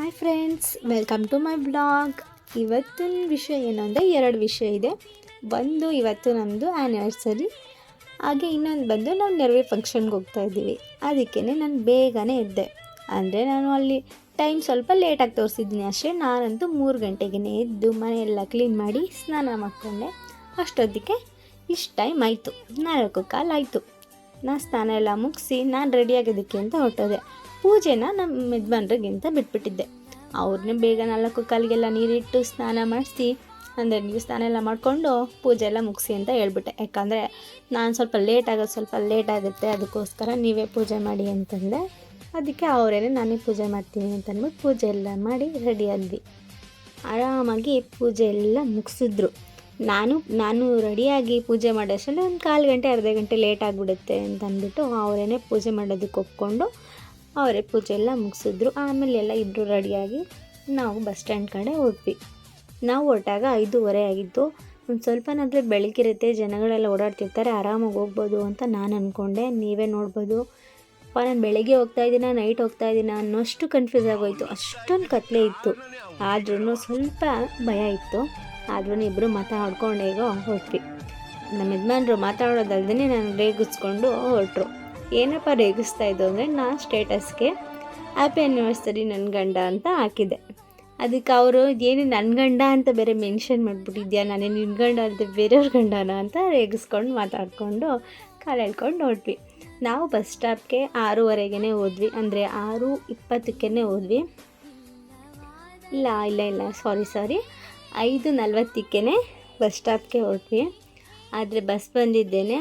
Hi friends, welcome to my blog. ಇವತ್ತಿನ ವಿಷಯ ಏನಂದರೆ 2 ವಿಷಯ ಇದೆ. ಒಂದು, ಇವತ್ತು ನಮ್ಮದು ಆ್ಯನಿವರ್ಸರಿ. ಹಾಗೆ ಇನ್ನೊಂದು ಬಂದು ನಾವು ನೆರವೆ ಫಂಕ್ಷನ್ಗೆ ಹೋಗ್ತಾ ಇದ್ದೀವಿ. ಅದಕ್ಕೇ ನಾನು ಬೇಗನೆ ಎದ್ದೆ. ಅಂದರೆ ನಾನು ಅಲ್ಲಿ ಟೈಮ್ ಸ್ವಲ್ಪ ಲೇಟಾಗಿ ತೋರಿಸಿದ್ದೀನಿ ಅಷ್ಟೇ. ನಾನಂತೂ 3 ಗಂಟೆಗೆ ಎದ್ದು ಮನೆಯೆಲ್ಲ ಕ್ಲೀನ್ ಮಾಡಿ ಸ್ನಾನ ಮಾಡಿಕೊಂಡೆ. ಅಷ್ಟೊತ್ತಿಗೆ ಇಷ್ಟು ಟೈಮ್ ಆಯಿತು, 4:15 ಆಯಿತು. ನಾನು ಸ್ನಾನ ಎಲ್ಲ ಮುಗಿಸಿ ನಾನು ರೆಡಿಯಾಗೋದಕ್ಕೆ ಅಂತ ಹೊರಟೋದೆ. ಪೂಜೆನ ನಮ್ಮ ಯಜಮಾನ್ರಿಗಿಂತ ಬಿಟ್ಬಿಟ್ಟಿದ್ದೆ. ಅವ್ರನ್ನೇ ಬೇಗ 4:15ಗೆಲ್ಲ ನೀರಿಟ್ಟು ಸ್ನಾನ ಮಾಡಿಸಿ, ಅಂದರೆ ನೀವು ಸ್ನಾನ ಎಲ್ಲ ಮಾಡಿಕೊಂಡು ಪೂಜೆ ಎಲ್ಲ ಮುಗಿಸಿ ಅಂತ ಹೇಳ್ಬಿಟ್ಟೆ. ಯಾಕಂದರೆ ನಾನು ಸ್ವಲ್ಪ ಲೇಟ್ ಆಗುತ್ತೆ, ಅದಕ್ಕೋಸ್ಕರ ನೀವೇ ಪೂಜೆ ಮಾಡಿ ಅಂತಂದೆ. ಅದಕ್ಕೆ ಅವರೇನೆ ನಾನೇ ಪೂಜೆ ಮಾಡ್ತೀನಿ ಅಂತಂದ್ಬಿಟ್ಟು ಪೂಜೆ ಎಲ್ಲ ಮಾಡಿ ರೆಡಿ ಆದ್ವಿ. ಆರಾಮಾಗಿ ಪೂಜೆ ಎಲ್ಲ ಮುಗಿಸಿದ್ರು. ನಾನು ರೆಡಿಯಾಗಿ ಪೂಜೆ ಮಾಡೋಷ್ಟರಲ್ಲಿ ಒಂದು 1/4 ಗಂಟೆ ಅರ್ಧ ಗಂಟೆ ಲೇಟ್ ಆಗಿಬಿಡುತ್ತೆ ಅಂತ ಅಂದ್ಬಿಟ್ಟು ಅವರೇ ಪೂಜೆ ಮಾಡೋದಕ್ಕೆ ಒಪ್ಕೊಂಡು ಅವರೇ ಪೂಜೆ ಎಲ್ಲ ಮುಗಿಸಿದ್ರು. ಆಮೇಲೆ ಎಲ್ಲ ಇಬ್ಬರು ರೆಡಿಯಾಗಿ ನಾವು ಬಸ್ ಸ್ಟ್ಯಾಂಡ್ ಕಡೆ ಹೋದ್ವಿ. ನಾವು ಹೊರಟಾಗ 5:15 ಆಗಿತ್ತು. ಒಂದು ಸ್ವಲ್ಪನಾದರೆ ಬೆಳಕಿರುತ್ತೆ, ಜನಗಳೆಲ್ಲ ಓಡಾಡ್ತಿರ್ತಾರೆ, ಆರಾಮಾಗಿ ಹೋಗ್ಬೋದು ಅಂತ ನಾನು ಅಂದ್ಕೊಂಡೆ. ನೀವೇ ನೋಡ್ಬೋದು, ನಾನು ಬೆಳಗ್ಗೆ ಹೋಗ್ತಾಯಿದ್ದೀನ ನೈಟ್ ಹೋಗ್ತಾಯಿದ್ದೀನ ಅನ್ನೋಷ್ಟು ಕನ್ಫ್ಯೂಸ್ ಆಗೋಯಿತು. ಅಷ್ಟೊಂದು ಕತ್ಲೆ ಇತ್ತು. ಆದ್ರೂ ಸ್ವಲ್ಪ ಭಯ ಇತ್ತು. ಆದ್ರೂ ಇಬ್ಬರು ಮಾತಾಡ್ಕೊಂಡು ಹೇಗೋ ಹೊರಟ್ವಿ. ನಮ್ಮ ಯಜಮಾನ್ರು ಮಾತಾಡೋದಲ್ದೇ ನಾನು ರೇಗಿಸ್ಕೊಂಡು ಹೊರಟ್ರು. ಏನಪ್ಪ ರೇಗಿಸ್ತಾ ಇದ್ದು ಅಂದರೆ, ನಾನು ಸ್ಟೇಟಸ್ಗೆ ಹ್ಯಾಪಿ ಆ್ಯನಿವರ್ಸರಿ ನನ್ನ ಗಂಡ ಅಂತ ಹಾಕಿದ್ದೆ. ಅದಕ್ಕೆ ಅವರು ಏನು ನನ್ನ ಗಂಡ ಅಂತ ಬೇರೆ ಮೆನ್ಷನ್ ಮಾಡಿಬಿಟ್ಟಿದ್ಯಾ, ನಾನೇ ನಿನ್ನ ಗಂಡ ಅಂತ ಬೇರೆಯವ್ರ ಗಂಡನ ಅಂತ ರೇಗಿಸ್ಕೊಂಡು ಮಾತಾಡಿಕೊಂಡು ಕಾಲು ಎಳ್ಕೊಂಡು ಹೊರಟ್ವಿ. ನಾವು ಬಸ್ ಸ್ಟಾಪ್ಗೆ 6:15ಗೆ ಹೋದ್ವಿ. ಅಂದರೆ 6:20ಕ್ಕೆ ಹೋದ್ವಿ. ಇಲ್ಲ ಸಾರಿ 5:40ಕ್ಕೆ ಬಸ್ ಸ್ಟಾಪ್ಗೆ ಹೊರಟ್ವಿ. ಆದರೆ ಬಸ್ ಬಂದಿದ್ದೇನೆ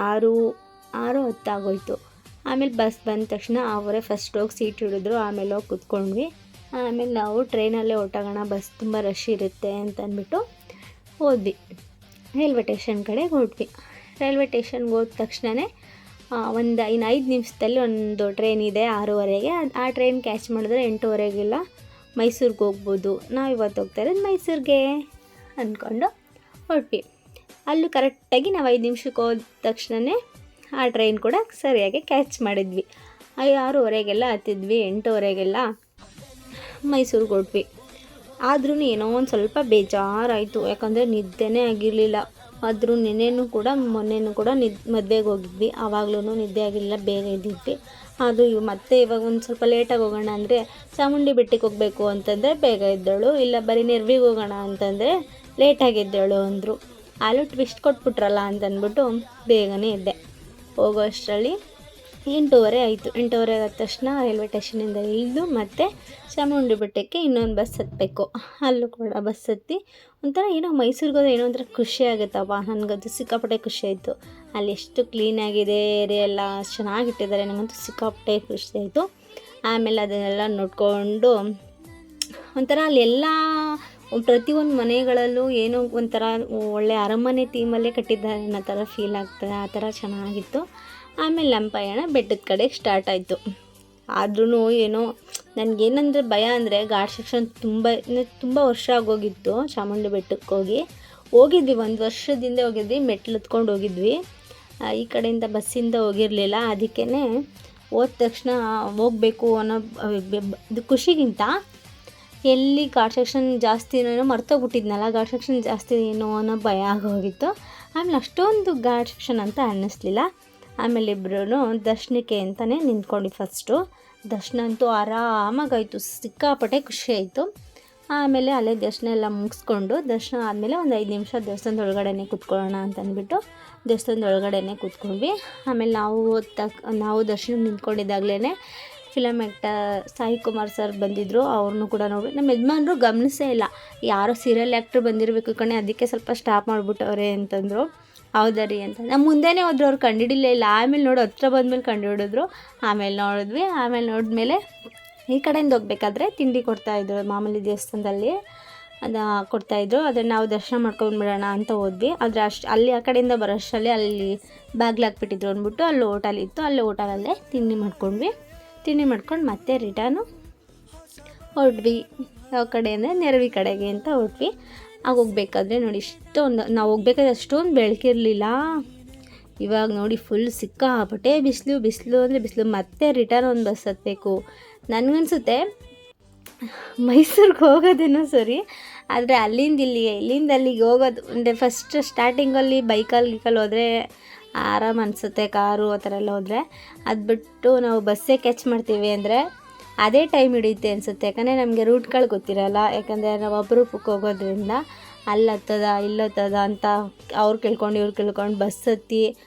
6:10 ಆಗೋಯ್ತು. ಆಮೇಲೆ ಬಸ್ ಬಂದ ತಕ್ಷಣ ಅವರೇ ಫಸ್ಟ್ ಹೋಗಿ ಸೀಟ್ ಹಿಡಿದ್ರು. ಆಮೇಲೆ ಹೋಗಿ ಕೂತ್ಕೊಂಡ್ವಿ. ಆಮೇಲೆ ನಾವು ಟ್ರೈನಲ್ಲೇ ಹೊರಟೋಗೋಣ, ಬಸ್ ತುಂಬ ರಶ್ ಇರುತ್ತೆ ಅಂತ ಅಂದ್ಬಿಟ್ಟು ಹೋದ್ವಿ. ರೈಲ್ವೆ ಟೇಷನ್ ಕಡೆಗೆ ಹೊರಟ್ವಿ. ರೈಲ್ವೆ ಟೇಷನ್ಗೆ ಹೋದ ತಕ್ಷಣವೇ ಒಂದು 5 ನಿಮಿಷದಲ್ಲಿ ಒಂದು ಟ್ರೈನ್ ಇದೆ 6:15ಗೆ. ಆ ಟ್ರೈನ್ ಕ್ಯಾಚ್ ಮಾಡಿದ್ರೆ 8:15ಗೆಲ್ಲ ಮೈಸೂರಿಗೆ ಹೋಗ್ಬೋದು. ನಾವು ಇವತ್ತು ಹೋಗ್ತಾ ಇರೋದು ಮೈಸೂರಿಗೆ ಅಂದ್ಕೊಂಡು ಹೊರಟ್ವಿ. ಅಲ್ಲೂ ಕರೆಕ್ಟಾಗಿ ನಾವು 5 ನಿಮಿಷಕ್ಕೆ ಹೋದ ತಕ್ಷಣವೇ ಆ ಟ್ರೈನ್ ಕೂಡ ಸರಿಯಾಗಿ ಕ್ಯಾಚ್ ಮಾಡಿದ್ವಿ. 6:15ಗೆಲ್ಲ ಹತ್ತಿದ್ವಿ, 8:15ಗೆಲ್ಲ ಮೈಸೂರಿಗೆ ಹೊರಟ್ವಿ. ಆದ್ರೂ ಏನೋ ಒಂದು ಸ್ವಲ್ಪ ಬೇಜಾರಾಯಿತು, ಯಾಕಂದರೆ ನಿದ್ದೆನೇ ಆಗಿರಲಿಲ್ಲ. ಆದರೂ ಮೊನ್ನೆನೂ ಕೂಡ ಮದುವೆಗೆ ಹೋಗಿದ್ವಿ, ಆವಾಗಲೂ ನಿದ್ದೆ ಆಗಿರಲಿಲ್ಲ, ಬೇಗ ಇದ್ದಿದ್ವಿ. ಅದು ಮತ್ತೆ ಇವಾಗ ಒಂದು ಸ್ವಲ್ಪ ಲೇಟಾಗಿ ಹೋಗೋಣ ಅಂದರೆ ಚಾಮುಂಡಿ ಬೆಟ್ಟಕ್ಕೆ ಹೋಗಬೇಕು ಅಂತಂದರೆ ಬೇಗ ಇದ್ದಳು, ಇಲ್ಲ ಬರೀ ನೆರವಿಗೆ ಹೋಗೋಣ ಅಂತಂದರೆ ಲೇಟಾಗಿದ್ದಳು ಅಂದರು. ಅಲ್ಲೂ ಟ್ವಿಸ್ಟ್ ಕೊಟ್ಬಿಟ್ರಲ್ಲ ಅಂತಂದ್ಬಿಟ್ಟು ಬೇಗನೆ ಇದ್ದೆ. ಹೋಗೋ ಅಷ್ಟರಲ್ಲಿ 8:30 ಆಯಿತು. 8:30 ಆದ ತಕ್ಷಣ ರೈಲ್ವೆ ಸ್ಟೇಷನಿಂದ ಇಳಿದು ಮತ್ತೆ ಚಾಮುಂಡಿ ಬೆಟ್ಟಕ್ಕೆ ಇನ್ನೊಂದು ಬಸ್ ಹತ್ತಬೇಕು. ಅಲ್ಲೂ ಕೂಡ ಬಸ್ ಹತ್ತಿ ಒಂಥರ ಏನೋ ಮೈಸೂರಿಗೆ ಹೋದ್ರೆ ಏನೋ ಒಂಥರ ಖುಷಿ ಆಗುತ್ತಪ್ಪ. ನನಗಂತೂ ಸಿಕ್ಕಾಪಟ್ಟೆ ಖುಷಿ ಆಯಿತು. ಅಲ್ಲಿ ಎಷ್ಟು ಕ್ಲೀನಾಗಿದೆ, ಏರಿಯಾ ಎಲ್ಲ ಚೆನ್ನಾಗಿಟ್ಟಿದ್ದಾರೆ, ನನಗಂತೂ ಸಿಕ್ಕಾಪಟ್ಟೆ ಖುಷಿ ಆಯಿತು. ಆಮೇಲೆ ಅದನ್ನೆಲ್ಲ ನೋಡಿಕೊಂಡು ಒಂಥರ ಅಲ್ಲೆಲ್ಲ ಪ್ರತಿಯೊಂದು ಮನೆಗಳಲ್ಲೂ ಏನೋ ಒಂಥರ ಒಳ್ಳೆ ಅರಮನೆ ಥೀಮಲ್ಲೇ ಕಟ್ಟಿದ್ದಾರೆ ಅನ್ನೋ ಥರ ಫೀಲ್ ಆಗ್ತದೆ. ಆ ಥರ ಚೆನ್ನಾಗಿತ್ತು. ಆಮೇಲೆ ನಮ್ಮ ಪಯಣ ಬೆಟ್ಟದ ಕಡೆಗೆ ಸ್ಟಾರ್ಟ್ ಆಯಿತು. ಆದ್ರೂ ಏನೋ ನನಗೇನಂದರೆ ಭಯ ಅಂದರೆ ಘಾಟ್ ಸೆಕ್ಷನ್ ತುಂಬ ವರ್ಷ ಆಗೋಗಿತ್ತು. ಚಾಮುಂಡಿ ಬೆಟ್ಟಕ್ಕೆ ಹೋಗಿದ್ವಿ, 1 ವರ್ಷದಿಂದ ಹೋಗಿದ್ವಿ, ಮೆಟ್ಲು ಹತ್ಕೊಂಡು ಹೋಗಿದ್ವಿ. ಈ ಕಡೆಯಿಂದ ಬಸ್ಸಿಂದ ಹೋಗಿರಲಿಲ್ಲ. ಅದಕ್ಕೇ ಹೋದ ತಕ್ಷಣ ಹೋಗಬೇಕು ಅನ್ನೋ ಇದು ಖುಷಿಗಿಂತ ಎಲ್ಲಿ ಘಾಟ್ ಸೆಕ್ಷನ್ ಜಾಸ್ತಿ ಏನೋ ಮರ್ತೋಗ್ಬಿಟ್ಟಿದ್ನಲ್ಲ, ಘಾಟ್ ಸೆಕ್ಷನ್ ಜಾಸ್ತಿ ಏನೋ ಅನ್ನೋ ಭಯ ಆಗೋಗಿತ್ತು. ಆಮೇಲೆ ಅಷ್ಟೊಂದು ಘಾಟ್ ಸೆಕ್ಷನ್ ಅಂತ ಅನ್ನಿಸ್ಲಿಲ್ಲ. ಆಮೇಲೆ ಇಬ್ಬರೂ ದರ್ಶನಕ್ಕೆ ಅಂತಲೇ ನಿಂತ್ಕೊಂಡು ಫಸ್ಟು ದರ್ಶನ ಅಂತೂ ಆರಾಮಾಗಾಯಿತು, ಸಿಕ್ಕಾಪಟ್ಟೆ ಖುಷಿ ಆಯಿತು. ಆಮೇಲೆ ಅಲ್ಲೇ ದರ್ಶನ ಎಲ್ಲ ಮುಗಿಸ್ಕೊಂಡು ದರ್ಶನ ಆದಮೇಲೆ ಒಂದು 5 ನಿಮಿಷ ದೇವಸ್ಥಾನದ ಒಳಗಡೆನೇ ಕೂತ್ಕೊಳ್ಳೋಣ ಅಂತಂದ್ಬಿಟ್ಟು ದೇವಸ್ಥಾನದ ಒಳಗಡೆನೇ ಕೂತ್ಕೊಂಡ್ವಿ. ಆಮೇಲೆ ನಾವು ದರ್ಶನ ನಿಂತ್ಕೊಂಡಿದ್ದಾಗಲೇ film actor Sai Kumar sir ಬಂದಿದ್ದರು. ಅವ್ರನ್ನೂ ಕೂಡ ನೋಡಿ ನಮ್ಮ ಯಜಮಾನ್ರು ಗಮನಿಸೇ ಇಲ್ಲ, ಯಾರೋ ಸೀರಿಯಲ್ ಆ್ಯಕ್ಟ್ರ್ ಬಂದಿರಬೇಕು ಕಣೆ, ಅದಕ್ಕೆ ಸ್ವಲ್ಪ ಸ್ಟಾಪ್ ಮಾಡಿಬಿಟ್ಟವ್ರೆ ಅಂತಂದರು. ಹೌದಾ ರೀ ಅಂತ ನಮ್ಮ ಮುಂದೆನೇ ಹೋದ್ರು, ಅವ್ರು ಕಂಡುಹಿಡಿಲೇ ಇಲ್ಲ. ಆಮೇಲೆ ನೋಡಿ ಹತ್ರ ಬಂದಮೇಲೆ ಕಂಡುಹಿಡಿದ್ರು. ಆಮೇಲೆ ನೋಡಿದ್ವಿ. ಆಮೇಲೆ ನೋಡಿದ್ಮೇಲೆ ಈ ಕಡೆಯಿಂದ ಹೋಗ್ಬೇಕಾದ್ರೆ ತಿಂಡಿ ಕೊಡ್ತಾಯಿದ್ರು, ಮಾಮೂಲಿ ದೇವಸ್ಥಾನದಲ್ಲಿ ಅದು ಕೊಡ್ತಾಯಿದ್ರು. ಅದನ್ನು ನಾವು ದರ್ಶನ ಮಾಡ್ಕೊಂಡ್ಬಿಡೋಣ ಅಂತ ಹೋದ್ವಿ. ಆದರೆ ಅಲ್ಲಿ ಆ ಕಡೆಯಿಂದ ಬರೋ ಅಷ್ಟರಲ್ಲಿ ಅಲ್ಲಿ ಬಾಗ್ಲಾಕ್ಬಿಟ್ಟಿದ್ರು ಅಂದ್ಬಿಟ್ಟು ಅಲ್ಲಿ ಹೋಟೆಲ್ ಇತ್ತು. ಅಲ್ಲಿ ಹೋಟೆಲಲ್ಲೇ ತಿಂಡಿ ಮಾಡ್ಕೊಂಡು ಮತ್ತೆ ರಿಟರ್ನು ಹೊರಟ್ವಿ. ಯಾವ ಕಡೆ ಅಂದರೆ ನೆರವಿ ಕಡೆಗೆ ಅಂತ ಹೊರಟ್ವಿ. ಆಗ ಹೋಗ್ಬೇಕಾದ್ರೆ ನೋಡಿ ನಾವು ಹೋಗ್ಬೇಕಾದ್ರೆ ಅಷ್ಟೊಂದು ಬೆಳಕಿರಲಿಲ್ಲ. ಇವಾಗ ನೋಡಿ ಫುಲ್ ಸಿಕ್ಕಾಪಟ್ಟೆ ಬಿಸಿಲು ಅಂದರೆ ಬಿಸಿಲು. ಮತ್ತೆ ರಿಟರ್ನ್ ಒಂದು ಬಸ್ ಹತ್ತಬೇಕು. ನನಗನ್ಸುತ್ತೆ ಮೈಸೂರಿಗೆ ಹೋಗೋದೇನೋ ಸರಿ, ಆದರೆ ಇಲ್ಲಿಂದ ಅಲ್ಲಿಗೆ ಹೋಗೋದು ಅಂದರೆ ಫಸ್ಟ್ ಸ್ಟಾರ್ಟಿಂಗಲ್ಲಿ ಬೈಕಲ್ಲಿ ಹೋದರೆ ಆರಾಮ್ ಅನಿಸುತ್ತೆ, ಕಾರು ಆ ಥರ ಎಲ್ಲ ಹೋದರೆ. ಅದು ಬಿಟ್ಟು ನಾವು ಬಸ್ಸೇ ಕ್ಯಾಚ್ ಮಾಡ್ತೀವಿ ಅಂದರೆ ಅದೇ ಟೈಮ್ ಹಿಡಿಯುತ್ತೆ ಅನಿಸುತ್ತೆ. ಯಾಕಂದರೆ ನಮಗೆ ರೂಟ್ಗಳು ಗೊತ್ತಿರೋಲ್ಲ, ಯಾಕಂದರೆ ನಾವು ಅಪರೂಪಕ್ಕೆ ಹೋಗೋದ್ರಿಂದ ಅಲ್ಲಿ ಹತ್ತದ ಇಲ್ಲಿ ಹತ್ತದ ಅಂತ ಅವ್ರು ಕೇಳ್ಕೊಂಡು ಇವ್ರು ಕೇಳ್ಕೊಂಡು ಬಸ್ ಹತ್ತಿ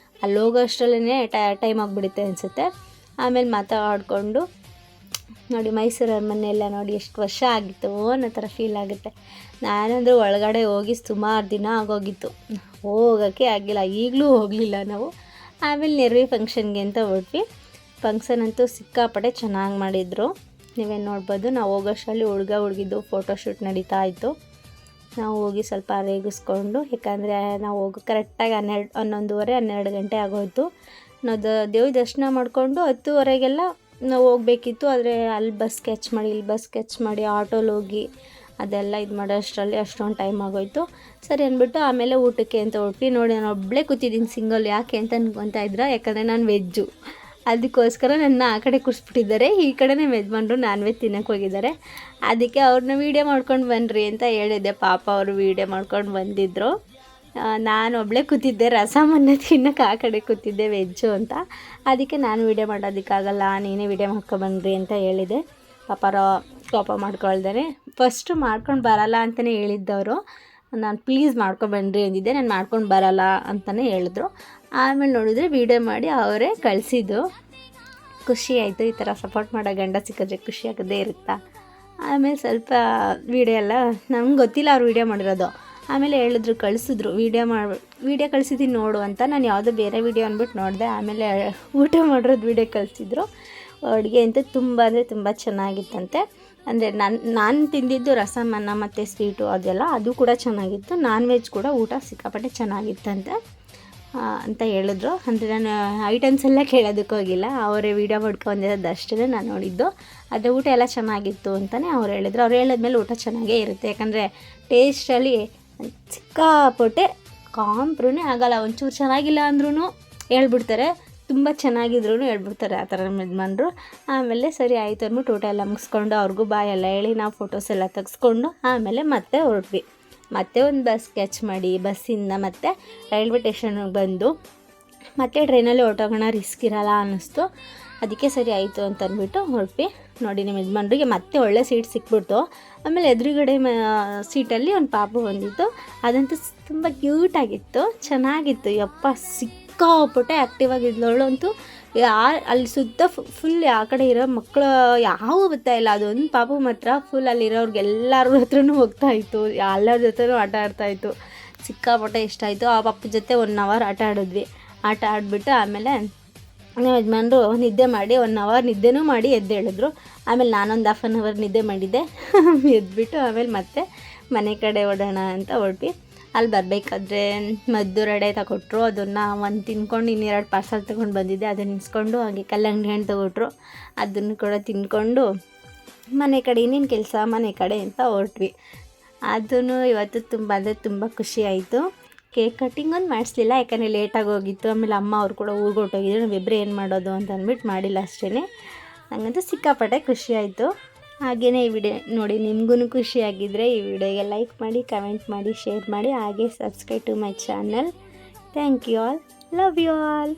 ಅಲ್ಲಿ ಹೋಗೋ ಅಷ್ಟರಲ್ಲೇ ಟೈಮ್ ಆಗಿಬಿಡುತ್ತೆ ಅನಿಸುತ್ತೆ. ಆಮೇಲೆ ಮಾತಾಡಿಕೊಂಡು ನೋಡಿ ಮೈಸೂರು ಅರಮನೆ ಎಲ್ಲ ನೋಡಿ ಎಷ್ಟು ವರ್ಷ ಆಗಿತ್ತು ಅನ್ನೋ ಥರ ಫೀಲ್ ಆಗುತ್ತೆ. ನಾನಂದರೆ ಒಳಗಡೆ ಹೋಗಿ ಸುಮಾರು ದಿನ ಆಗೋಗಿತ್ತು, ಹೋಗೋಕ್ಕೆ ಆಗಿಲ್ಲ, ಈಗಲೂ ಹೋಗಲಿಲ್ಲ ನಾವು. ಆಮೇಲೆ ನೆರವಿ ಫಂಕ್ಷನ್ಗೆ ಅಂತ ಹೊರಟ್ವಿ. ಫಂಕ್ಷನ್ ಅಂತೂ ಸಿಕ್ಕಾಪಟ್ಟೆ ಚೆನ್ನಾಗಿ ಮಾಡಿದರು, ನೀವೇನು ನೋಡ್ಬೋದು. ನಾವು ಹೋಗೋಷ್ಟರಲ್ಲಿ ಹುಡುಗಿದ್ದು ಫೋಟೋಶೂಟ್ ನಡೀತಾ ಇತ್ತು. ನಾವು ಹೋಗಿ ಸ್ವಲ್ಪ ರೇಗಿಸ್ಕೊಂಡು, ಯಾಕಂದರೆ ನಾವು ಹೋಗೋ ಕರೆಕ್ಟಾಗಿ 11:30-12 ಗಂಟೆ ಆಗೋಯ್ತು. ನಾವು ದೇವ್ರ ದರ್ಶನ ಮಾಡಿಕೊಂಡು 10:00 ನಾವು ಹೋಗಬೇಕಿತ್ತು. ಆದರೆ ಅಲ್ಲಿ ಬಸ್ ಕ್ಯಾಚ್ ಮಾಡಿ ಇಲ್ಲಿ ಬಸ್ ಕ್ಯಾಚ್ ಮಾಡಿ ಆಟೋಲ್ಲಿ ಹೋಗಿ ಅದೆಲ್ಲ ಇದು ಮಾಡೋ ಅಷ್ಟರಲ್ಲಿ ಅಷ್ಟೊಂದು ಟೈಮ್ ಆಗೋಯ್ತು. ಸರಿ ಅಂದ್ಬಿಟ್ಟು ಆಮೇಲೆ ಊಟಕ್ಕೆ ಅಂತ ಹೊರಟ್ವಿ. ನೋಡಿ ನಾನು ಒಬ್ಬಳೇ ಕೂತಿದ್ದೀನಿ ಸಿಂಗಲ್, ಯಾಕೆ ಅಂತ ಅನ್ಕೊತಾ ಇದ್ರ, ಯಾಕಂದರೆ ನಾನು ವೆಜ್ಜು, ಅದಕ್ಕೋಸ್ಕರ ನನ್ನ ಆ ಕಡೆ ಕೂರಿಸ್ಬಿಟ್ಟಿದ್ದಾರೆ. ಈ ಕಡೆನೇ ಯಜಮಾನ್ರು ನಾನ್ ವೆಜ್ ತಿನ್ನೋಕೆ ಹೋಗಿದ್ದಾರೆ. ಅದಕ್ಕೆ ಅವ್ರನ್ನ ವೀಡಿಯೋ ಮಾಡ್ಕೊಂಡು ಬನ್ನಿರಿ ಅಂತ ಹೇಳಿದ್ದೆ. ಪಾಪ ಅವರು ವೀಡಿಯೋ ಮಾಡ್ಕೊಂಡು ಬಂದಿದ್ದರು. ನಾನು ಒಬ್ಬಳೇ ಕೂತಿದ್ದೆ, ರಸಮನ್ನ ತಿನ್ನೋಕೆ ಆ ಕಡೆ ಕೂತಿದ್ದೆ ವೆಜ್ಜು ಅಂತ. ಅದಕ್ಕೆ ನಾನು ವೀಡಿಯೋ ಮಾಡೋದಕ್ಕಾಗಲ್ಲ, ನೀನೇ ವೀಡಿಯೋ ಮಾಡ್ಕೊಬನ್ನಿರಿ ಅಂತ ಹೇಳಿದೆ. ಪಾಪ ಕೋಪ ಮಾಡ್ಕೊಳ್ದೇನೆ ಫಸ್ಟು ಮಾಡ್ಕೊಂಡು ಬರಲ್ಲ ಅಂತಲೇ ಹೇಳಿದ್ದವರು. ನಾನು ಪ್ಲೀಸ್ ಮಾಡ್ಕೊಬನ್ನಿರಿ ಅಂದಿದ್ದೆ, ನಾನು ಮಾಡ್ಕೊಂಡು ಬರಲ್ಲ ಅಂತಲೇ ಹೇಳಿದ್ರು. ಆಮೇಲೆ ನೋಡಿದರೆ ವೀಡಿಯೋ ಮಾಡಿ ಅವರೇ ಕಳಿಸಿದ್ದು. ಖುಷಿ ಆಯಿತು, ಈ ಥರ ಸಪೋರ್ಟ್ ಮಾಡೋ ಗಂಡ ಸಿಕ್ಕಿದ್ರೆ ಖುಷಿ ಆಗೋದೇ ಇರುತ್ತಾ. ಆಮೇಲೆ ಸ್ವಲ್ಪ ವೀಡಿಯೋ ಎಲ್ಲ ನಮ್ಗೆ ಗೊತ್ತಿಲ್ಲ ಅವ್ರು ವೀಡಿಯೋ ಮಾಡಿರೋದು. ಆಮೇಲೆ ಹೇಳಿದ್ರು, ಕಳಿಸಿದ್ರು ವೀಡಿಯೋ ಕಳಿಸಿದ್ದೀನಿ ನೋಡು ಅಂತ. ನಾನು ಯಾವುದೋ ಬೇರೆ ವೀಡಿಯೋ ಅಂದ್ಬಿಟ್ಟು ನೋಡಿದೆ. ಆಮೇಲೆ ಊಟ ಮಾಡಿರೋದು ವೀಡಿಯೋ ಕಳಿಸಿದ್ರು. ಅಡುಗೆ ಅಂತ ತುಂಬ ಅಂದರೆ ತುಂಬ ಚೆನ್ನಾಗಿತ್ತಂತೆ. ಅಂದರೆ ನಾನು ತಿಂದಿದ್ದು ರಸಮನ್ನ ಮತ್ತು ಸ್ವೀಟು ಅದೆಲ್ಲ, ಅದು ಕೂಡ ಚೆನ್ನಾಗಿತ್ತು. ನಾನ್ ವೆಜ್ ಕೂಡ ಊಟ ಸಿಕ್ಕಾಪಟ್ಟೆ ಚೆನ್ನಾಗಿತ್ತಂತೆ ಅಂತ ಹೇಳಿದ್ರು. ಅಂದರೆ ನಾನು ಐಟಮ್ಸ್ ಎಲ್ಲ ಕೇಳೋದಕ್ಕೆ ಹೋಗಿಲ್ಲ, ಅವರೇ ವೀಡಿಯೋ ಮಾಡ್ಕೊಂಡಿರೋದು ಅಷ್ಟೇ ನಾನು ನೋಡಿದ್ದು. ಆದರೆ ಊಟ ಎಲ್ಲ ಚೆನ್ನಾಗಿತ್ತು ಅಂತಲೇ ಅವ್ರು ಹೇಳಿದ್ರು. ಅವ್ರು ಹೇಳಿದ್ಮೇಲೆ ಊಟ ಚೆನ್ನಾಗೇ ಇರುತ್ತೆ, ಯಾಕಂದರೆ ಟೇಸ್ಟಲ್ಲಿ ಸಿಕ್ಕಾಪಟ್ಟೆ ಕಾಂಪ್ರೂನೇ ಆಗೋಲ್ಲ. ಒಂಚೂರು ಚೆನ್ನಾಗಿಲ್ಲ ಅಂದ್ರೂ ಹೇಳ್ಬಿಡ್ತಾರೆ, ತುಂಬ ಚೆನ್ನಾಗಿದ್ರು ಹೇಳ್ಬಿಡ್ತಾರೆ ಆ ಥರ ಯಜಮಾನ್ರು. ಆಮೇಲೆ ಸರಿ ಆಯಿತು ಅಂದ್ಬಿಟ್ಟು ಊಟ ಎಲ್ಲ ಮುಗಿಸ್ಕೊಂಡು ಅವ್ರಿಗೂ ಬಾಯ್ ಎಲ್ಲ ಹೇಳಿ ನಾವು ಫೋಟೋಸ್ ಎಲ್ಲ ತೆಗೆಸ್ಕೊಂಡು ಆಮೇಲೆ ಮತ್ತೆ ಹೊರಟ್ವಿ. ಮತ್ತೆ ಒಂದು ಬಸ್ ಕ್ಯಾಚ್ ಮಾಡಿ ಬಸ್ಸಿಂದ ಮತ್ತೆ ರೈಲ್ವೆ ಸ್ಟೇಷನ್ಗೆ ಬಂದು ಮತ್ತೆ ಟ್ರೈನಲ್ಲಿ ಹೊರಟೋಗೋಣ, ರಿಸ್ಕ್ ಇರಲ್ಲ ಅನ್ನಿಸ್ತು. ಅದಕ್ಕೆ ಸರಿ ಆಯಿತು ಅಂತ ಅಂದ್ಬಿಟ್ಟು ಹೊರಟ್ವಿ. ನೋಡಿ ನಿಮ್ಮ ಯಜಮಾನ್ರಿಗೆ ಮತ್ತೆ ಒಳ್ಳೆ ಸೀಟ್ ಸಿಕ್ಬಿಡ್ತು. ಆಮೇಲೆ ಎದುರುಗಡೆ ಸೀಟಲ್ಲಿ ಒಂದು ಪಾಪು ಬಂದಿತ್ತು, ಅದಂತೂ ತುಂಬ ಕ್ಯೂಟಾಗಿತ್ತು, ಚೆನ್ನಾಗಿತ್ತು. ಯಪ್ಪ ಸಿಕ್ಕಾಪಟ್ಟೆ ಆ್ಯಕ್ಟಿವ್ ಆಗಿದ್ಲವಳು ಅಂತೂ. ಅಲ್ಲಿ ಸುತ್ತ ಫುಲ್ ಆ ಕಡೆ ಇರೋ ಮಕ್ಕಳು ಯಾವ ಬರ್ತಾಯಿಲ್ಲ, ಅದೊಂದು ಪಾಪು ಮಾತ್ರ ಫುಲ್ ಅಲ್ಲಿರೋರ್ಗೆ ಎಲ್ಲರ ಹತ್ರನೂ ಹೋಗ್ತಾಯಿತ್ತು, ಎಲ್ಲರ ಜೊತೆನೂ ಆಟ ಆಡ್ತಾಯಿತ್ತು. ಸಿಕ್ಕಾಪಟ್ಟೆ ಇಷ್ಟ ಆಯಿತು. ಆ ಪಾಪು ಜೊತೆ 1 ಅವರ್ ಆಟ ಆಡಿದ್ವಿ. ಆಟ ಆಡಿಬಿಟ್ಟು ಆಮೇಲೆ ನಮ್ಮ ಯಜಮಾನ್ರು ನಿದ್ದೆ ಮಾಡಿ 1 ಅವರ್ ನಿದ್ದೆನೂ ಮಾಡಿ ಎದ್ದೇಳಿದ್ರು. ಆಮೇಲೆ ನಾನೊಂದು ½ an hour ನಿದ್ದೆ ಮಾಡಿದ್ದೆ. ಎದ್ಬಿಟ್ಟು ಆಮೇಲೆ ಮತ್ತೆ ಮನೆ ಕಡೆ ಓಡೋಣ ಅಂತ ಹೊರಟ್ವಿ. ಅಲ್ಲಿ ಬರಬೇಕಾದ್ರೆ ಮದ್ದು ರಡೆ ತಗೊಟ್ರು, ಅದನ್ನು ಒಂದು ತಿನ್ಕೊಂಡು 2 ಪಾರ್ಸಲ್ ತೊಗೊಂಡು ಬಂದಿದ್ದೆ, ಅದನ್ನು ನಿನ್ಸ್ಕೊಂಡು ಹಾಗೆ ಕಲ್ಲಂಗಡಿ ಹಣ್ಣು ತಗೊಟ್ರು, ಅದನ್ನು ಕೂಡ ತಿನ್ಕೊಂಡು ಮನೆ ಕಡೆ ಇನ್ನೇನು ಕೆಲಸ ಮನೆ ಕಡೆ ಅಂತ ಹೊರಟ್ವಿ. ಅದೂ ಇವತ್ತು ತುಂಬ ಅಂದರೆ ತುಂಬ ಖುಷಿ ಆಯಿತು. ಕೇಕ್ ಕಟ್ಟಿಂಗ್ ಒಂದು ಮಾಡಿಸ್ಲಿಲ್ಲ, ಯಾಕಂದರೆ ಲೇಟಾಗಿ ಹೋಗಿತ್ತು. ಆಮೇಲೆ ಅಮ್ಮ ಅವ್ರು ಕೂಡ ಊರಿಗೆ ಹೊರಟೋಗಿದ್ರು, ನಾವಿಬ್ಬರೇ ಏನು ಮಾಡೋದು ಅಂತ ಅಂದ್ಬಿಟ್ಟು ಮಾಡಿಲ್ಲ ಅಷ್ಟೇ. ನನಗಂತೂ ಸಿಕ್ಕಾಪಟ್ಟೆ ಖುಷಿ ಆಯಿತು. ಹಾಗೆಯೇ ಈ ವಿಡಿಯೋ ನೋಡಿ ನಿಮಗೂ ಖುಷಿಯಾಗಿದ್ದರೆ ಈ ವಿಡಿಯೋಗೆ ಲೈಕ್ ಮಾಡಿ, ಕಮೆಂಟ್ ಮಾಡಿ, ಶೇರ್ ಮಾಡಿ, ಹಾಗೆ subscribe to my channel. Thank you all, love you all.